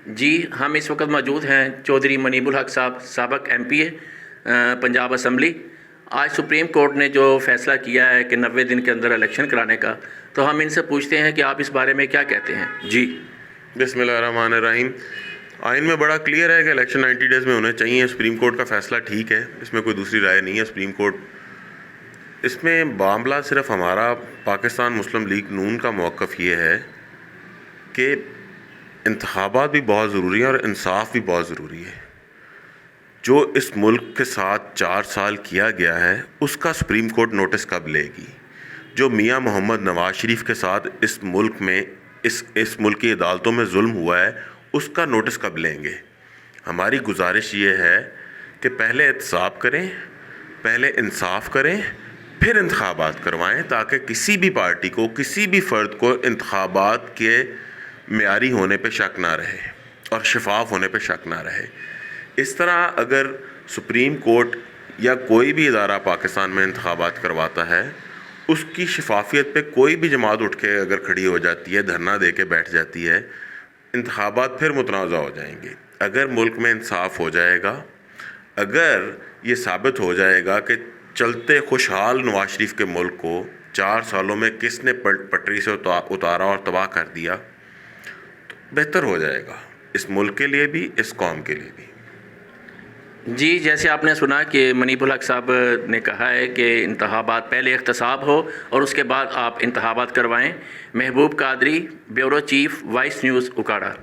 جی ہم اس وقت موجود ہیں چودھری منیب الحق صاحب، سابق ایم پی اے پنجاب اسمبلی۔ آج سپریم کورٹ نے جو فیصلہ کیا ہے کہ 90 دن کے اندر الیکشن کرانے کا، تو ہم ان سے پوچھتے ہیں کہ آپ اس بارے میں کیا کہتے ہیں؟ جی بسم اللہ الرحمن الرحیم۔ آئین میں بڑا کلیئر ہے کہ الیکشن 90 ڈیز میں ہونے چاہیے۔ سپریم کورٹ کا فیصلہ ٹھیک ہے، اس میں کوئی دوسری رائے نہیں ہے۔ سپریم کورٹ اس میں معاملہ صرف ہمارا پاکستان مسلم لیگ نون کا موقف یہ ہے کہ انتخابات بھی بہت ضروری ہیں اور انصاف بھی بہت ضروری ہے۔ جو اس ملک کے ساتھ 4 سال کیا گیا ہے اس کا سپریم کورٹ نوٹس کب لے گی؟ جو میاں محمد نواز شریف کے ساتھ اس ملک میں اس ملک کی عدالتوں میں ظلم ہوا ہے اس کا نوٹس کب لیں گے؟ ہماری گزارش یہ ہے کہ پہلے احتساب کریں، پہلے انصاف کریں، پھر انتخابات کروائیں، تاکہ کسی بھی پارٹی کو، کسی بھی فرد کو انتخابات کے معیاری ہونے پہ شک نہ رہے اور شفاف ہونے پہ شک نہ رہے۔ اس طرح اگر سپریم کورٹ یا کوئی بھی ادارہ پاکستان میں انتخابات کرواتا ہے، اس کی شفافیت پہ کوئی بھی جماعت اٹھ کے اگر کھڑی ہو جاتی ہے، دھرنا دے کے بیٹھ جاتی ہے، انتخابات پھر متنازع ہو جائیں گے۔ اگر ملک میں انصاف ہو جائے گا، اگر یہ ثابت ہو جائے گا کہ چلتے خوشحال نواز شریف کے ملک کو 4 سالوں میں کس نے پٹری سے اتارا اور تباہ کر دیا، تو بہتر ہو جائے گا اس ملک کے لیے بھی، اس قوم کے لیے بھی۔ جی جیسے آپ نے سنا کہ منیب الحق صاحب نے کہا ہے کہ انتخابات پہلے احتساب ہو اور اس کے بعد آپ انتخابات کروائیں۔ Mehboob Qadri, bureau chief, voice news, Okara.